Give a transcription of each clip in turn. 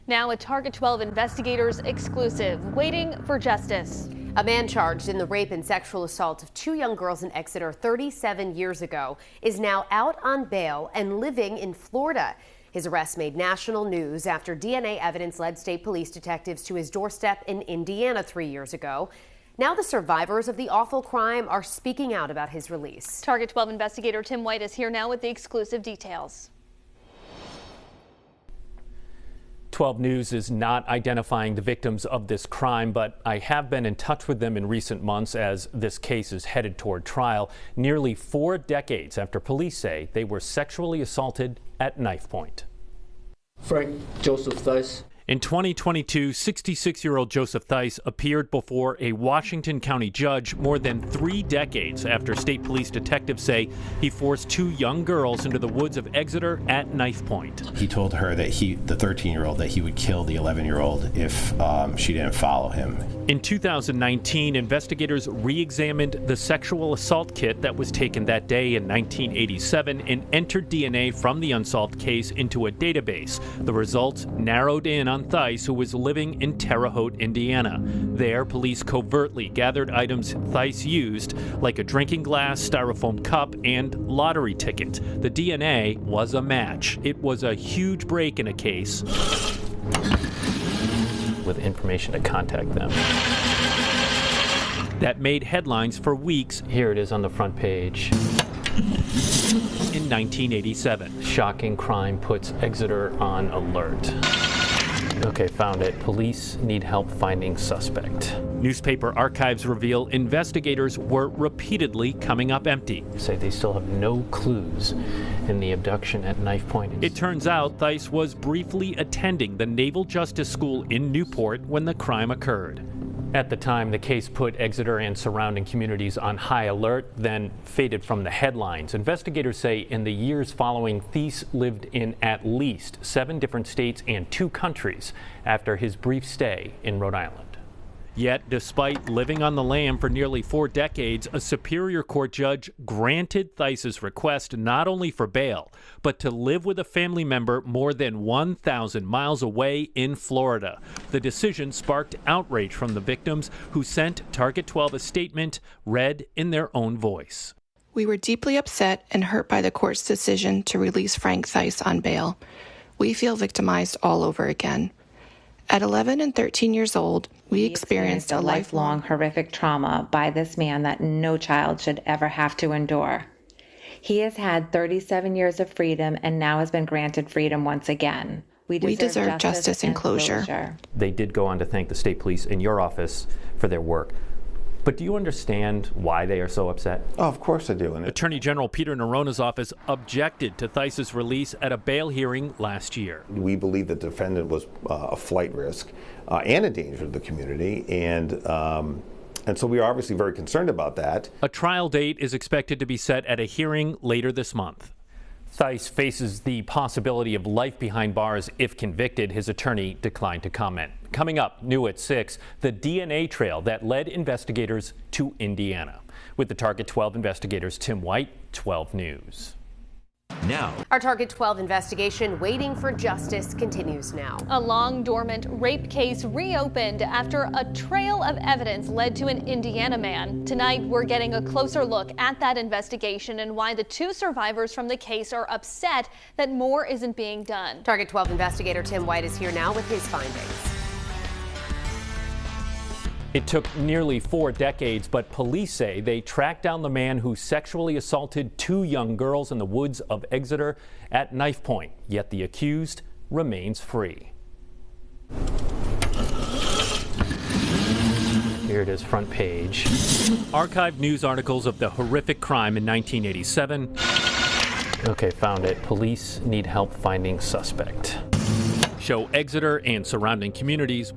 Now a Target 12 investigators exclusive, waiting for justice. A man charged in the rape and sexual assault of 2 young girls in Exeter 37 years ago is now out on bail and living in Florida. His arrest made national news after DNA evidence led state police detectives to his doorstep in Indiana 3 years ago. Now the survivors of the awful crime are speaking out about his release. Target 12 investigator Tim White is here now with the exclusive details. 12 News is not identifying the victims of this crime, but I have been in touch with them in recent months as this case is headed toward trial, nearly 4 decades after police say they were sexually assaulted at knife point. Frank Joseph Thies. In 2022, 66-year-old Joseph Thies appeared before a Washington County judge more than 3 decades after state police detectives say he forced 2 young girls into the woods of Exeter at knife point. He told her that the 13-year-old, that he would kill the 11-year-old if she didn't follow him. In 2019, investigators re-examined the sexual assault kit that was taken that day in 1987 and entered DNA from the unsolved case into a database. The results narrowed in on Thies, who was living in Terre Haute, Indiana. There, police covertly gathered items Thies used, like a drinking glass, styrofoam cup, and lottery ticket. The DNA was a match. It was a huge break in a case with information to contact them that made headlines for weeks. Here it is on the front page. In 1987, shocking crime puts Exeter on alert. Okay, found it. Police need help finding suspect. Newspaper archives reveal investigators were repeatedly coming up empty. Say they still have no clues in the abduction at knife point. It turns out Thies was briefly attending the Naval Justice School in Newport when the crime occurred. At the time, the case put Exeter and surrounding communities on high alert, then faded from the headlines. Investigators say in the years following, Thies lived in at least 7 different states and 2 countries after his brief stay in Rhode Island. Yet, despite living on the lam for nearly 4 decades, a Superior Court judge granted Thies' request not only for bail, but to live with a family member more than 1,000 miles away in Florida. The decision sparked outrage from the victims, who sent Target 12 a statement read in their own voice. We were deeply upset and hurt by the court's decision to release Frank Thies on bail. We feel victimized all over again. At 11 and 13 years old, we experienced a lifelong horrific trauma by this man that no child should ever have to endure. He has had 37 years of freedom and now has been granted freedom once again. We deserve justice and closure. They did go on to thank the state police in your office for their work. But do you understand why they are so upset? Oh, of course I do. Attorney General Peter Nerona's office objected to Thies' release at a bail hearing last year. We believe the defendant was a flight risk and a danger to the community, and so we are obviously very concerned about that. A trial date is expected to be set at a hearing later this month. Thies faces the possibility of life behind bars if convicted. His attorney declined to comment. Coming up, new at 6, the DNA trail that led investigators to Indiana. With the Target 12 investigators, Tim White, 12 News. Now, our Target 12 investigation waiting for justice continues now. A long-dormant rape case reopened after a trail of evidence led to an Indiana man. Tonight, we're getting a closer look at that investigation and why the 2 survivors from the case are upset that more isn't being done. Target 12 investigator Tim White is here now with his findings. It took nearly 4 decades, but police say they tracked down the man who sexually assaulted 2 young girls in the woods of Exeter at knife point. Yet the accused remains free. Here it is, front page. Archived news articles of the horrific crime in 1987. Okay, found it. Police need help finding suspect. Show Exeter and surrounding communities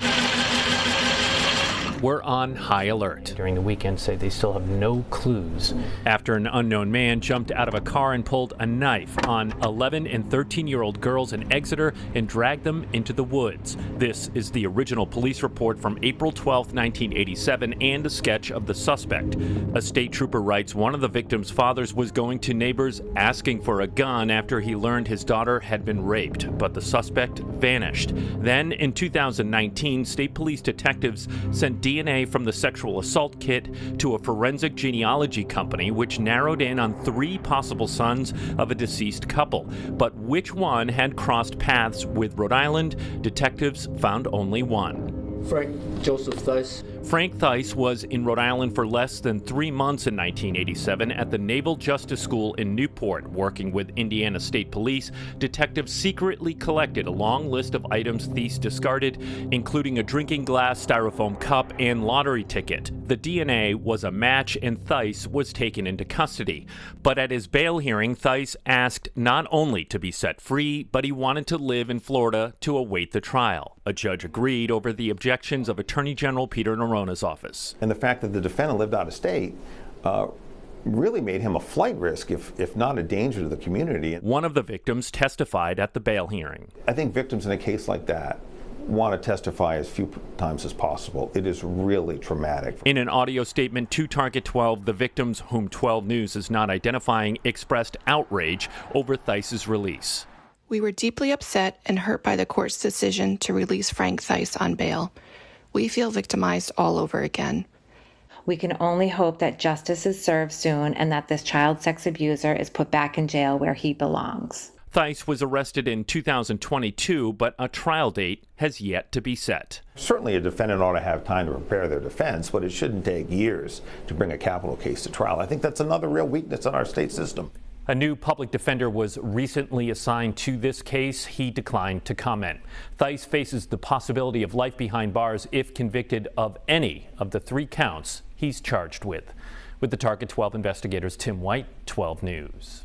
were on high alert. During the weekend, say they still have no clues after an unknown man jumped out of a car and pulled a knife on 11 and 13-year-old girls in Exeter and dragged them into the woods. This is the original police report from April 12, 1987, and a sketch of the suspect. A state trooper writes one of the victim's fathers was going to neighbors asking for a gun after he learned his daughter had been raped, but the suspect vanished. Then, in 2019, state police detectives sent DNA from the sexual assault kit to a forensic genealogy company, which narrowed in on 3 possible sons of a deceased couple. But which one had crossed paths with Rhode Island? Detectives found only one. Frank Joseph Thice. Frank Thice was in Rhode Island for less than 3 months in 1987 at the Naval Justice School in Newport. Working with Indiana State Police, detectives secretly collected a long list of items Thice discarded, including a drinking glass, styrofoam cup, and lottery ticket. The DNA was a match, and Thice was taken into custody. But at his bail hearing, Thice asked not only to be set free, but he wanted to live in Florida to await the trial. A judge agreed over the objections of Attorney General Peter Norona's office. And the fact that the defendant lived out of state really made him a flight risk, if not a danger to the community. One of the victims testified at the bail hearing. I think victims in a case like that want to testify as few times as possible. It is really traumatic. In an audio statement to Target 12, the victims, whom 12 News is not identifying, expressed outrage over Thice's release. We were deeply upset and hurt by the court's decision to release Frank Thice on bail. We feel victimized all over again. We can only hope that justice is served soon and that this child sex abuser is put back in jail where he belongs. Thice was arrested in 2022, but a trial date has yet to be set. Certainly a defendant ought to have time to prepare their defense, but it shouldn't take years to bring a capital case to trial. I think that's another real weakness in our state system. A new public defender was recently assigned to this case. He declined to comment. Thice faces the possibility of life behind bars if convicted of any of the 3 counts he's charged with. With the Target 12 investigators, Tim White, 12 News.